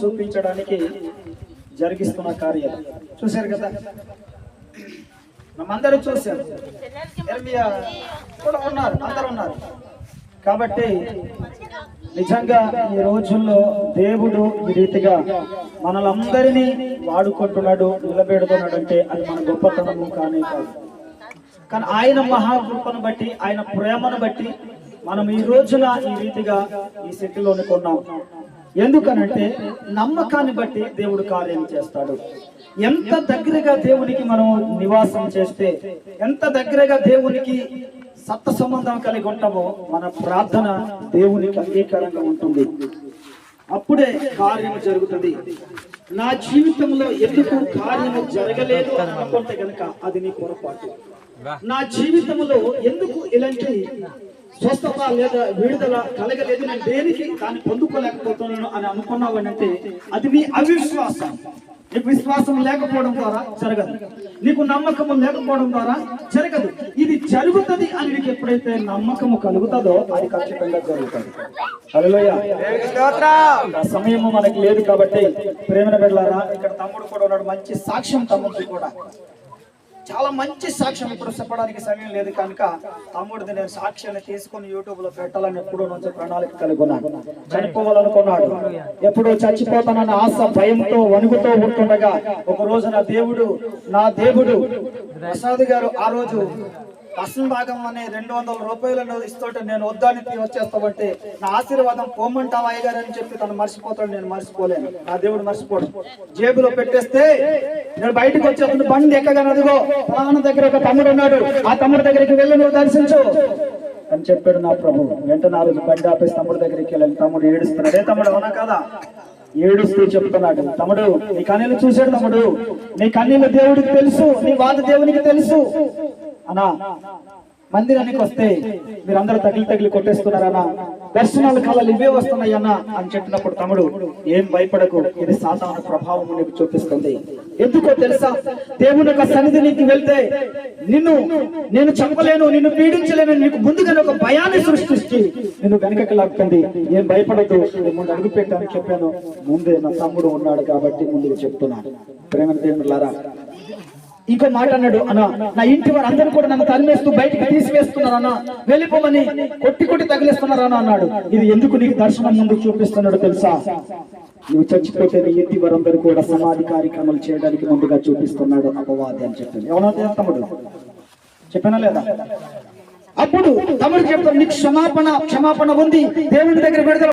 చూపించడానికి జరిగిస్తున్న కార్యాలు చూశారు కదా, మనమందరూ చూశారు. ఎర్మియా కూడా ఉన్నారు, అందరూ ఉన్నారు. కాబట్టి నిజంగా ఈ రోజుల్లో దేవుడు ఈ రీతిగా మనలందరినీ వాడుకుంటున్నాడు, నిలబెడుతున్నాడు అంటే అది మన గొప్పతనము కానీ కాదు. కానీ ఆయన మహాకృపను బట్టి, ఆయన ప్రేమను బట్టి మనం ఈ రోజున ఈ రీతిగా ఈ స్థితిలోని కొన్నాం. ఎందుకనంటే నమ్మకాన్ని బట్టి దేవుడు కార్యం చేస్తాడు. ఎంత దగ్గరగా దేవునికి మనం నివాసం చేస్తే, ఎంత దగ్గరగా దేవునికి సత్త సంబంధం కలిగి ఉంటామో మన ప్రార్థన దేవునికి అంగీకారంగా ఉంటుంది. అప్పుడే కార్యం జరుగుతుంది. నా జీవితంలో ఎందుకు కార్యము జరగలేదు అని అనుకుంటే కనుక అది నీ పొరపాటు. నా జీవితంలో ఎందుకు ఇలాంటి స్వస్థత లేదా విడుదల కలగలేదు, నేను దేనికి దాన్ని పొందుకోలేకపోతున్నాను అని అనుకున్నావు అంటే అది నీ అవిశ్వాసం. నీకు విశ్వాసం లేకపోవడం ద్వారా జరగదు, నీకు నమ్మకము లేకపోవడం ద్వారా జరగదు. ఇది జరుగుతుంది అని నీకు ఎప్పుడైతే నమ్మకము కలుగుతుందో అది ఖచ్చితంగా జరుగుతుంది. హల్లెలూయా. ఆ సమయము మనకి లేదు కాబట్టి ప్రేమను బిడ్డలారా, ఇక్కడ తమ్ముడు కూడా ఉన్నాడు. మంచి సాక్ష్యం తమ్ముడు కూడా, చాలా మంచి సాక్ష్యం. ఇప్పుడు చెప్పడానికి సమయం లేదు కనుక తమ్ముడిది నేను సాక్ష్యాన్ని తీసుకుని యూట్యూబ్ లో పెట్టాలని ఎప్పుడో నుంచి ప్రణాళిక కలిగి ఉన్నాడు. చనిపోవాలనుకున్నాడు, ఎప్పుడు చచ్చిపోతానన్న ఆశ భయంతో వణుకుతో ఉంటుండగా ఒక రోజు నా దేవుడు ప్రసాద్ గారు ఆ రోజు అసలు భాగం అనే 200 రూపాయలను ఇస్తుంటే నేను వద్దాని వచ్చేస్తామంటే నా ఆశీర్వాదం పోమంటావా అయ్యగారు అని చెప్పి తను మర్చిపోతాడు. నేను మర్చిపోలేను, నా దేవుడు మర్చిపోడు. జేబులో పెట్టేస్తే నేను బయటకు వచ్చేప్పుడు బండి ఎక్కగానే అదిగో ఫలానా దగ్గర ఒక తమ్ముడు ఉన్నాడు, ఆ తమ్ముడి దగ్గరికి వెళ్ళి నువ్వు దర్శించు అని చెప్పాడు నా ప్రభు. వెంటనే ఆ రోజు బండి ఆపేసి తమ్ముడి దగ్గరికి వెళ్ళాను. తమ్ముడు ఏడుస్తున్నాడు. తమ్ముడు అవునా కదా, ఏడుస్తూ చెప్తున్నాడు, తమ్ముడు నీ కన్నీళ్ళు చూశాడు, తమ్ముడు నీ కన్నీళ్ళు దేవుడికి తెలుసు, నీ బాధ దేవునికి తెలుసు అన్నా. మందిరానికి వస్తే మీరందరూ తగిలి కొట్టేస్తున్నారన్నా, దర్శనాలు కళలు ఇవే వస్తున్నాయన్నా అని చెప్పినప్పుడు తమ్ముడు ఏం భయపడకు, ఇది సాతాను ప్రభావం నీకు చూపిస్తుంది. ఎందుకో తెలుసా, దేవుని యొక్క సన్నిధికి వెళ్తే నేను చంపలేను, నిన్ను పీడించలేను, నీకు ముందుగానే ఒక భయాన్ని సృష్టించి నిన్ను వెనకకి లాక్కుంది. ఏం భయపడద్దు, ముందు అడుగు పెట్టాను చెప్పాను. ముందే నా తమ్ముడు ఉన్నాడు కాబట్టి ముందుకు చెప్తున్నాను. ప్రేమ దేవులారా, ఇంకో మాట అన్నాడు, అన్న నా ఇంటి వారు అందరూ కూడా నన్ను తరిమేస్తూ బయటకు తీసివేస్తున్నారన్నా, వెళ్ళిపోమని కొట్టి తగిలేస్తున్నారన్నా అన్నాడు. ఇది ఎందుకు నీకు దర్శనం ముందుకు చూపిస్తున్నాడు తెలుసా, నువ్వు చచ్చిపోతే నీ ఇంటి వారందరూ కూడా సమాధి కార్యక్రమాలు చేయడానికి ముందుగా చూపిస్తున్నాడు అపవాది అని చెప్పాను. ఎవరైనా తమ్ముడు చెప్పానా లేదా? అప్పుడు తమ్ముడు చెప్తాడు, నీకు క్షమాపణ ఉంది, దేవుడి దగ్గర పెడతాడు.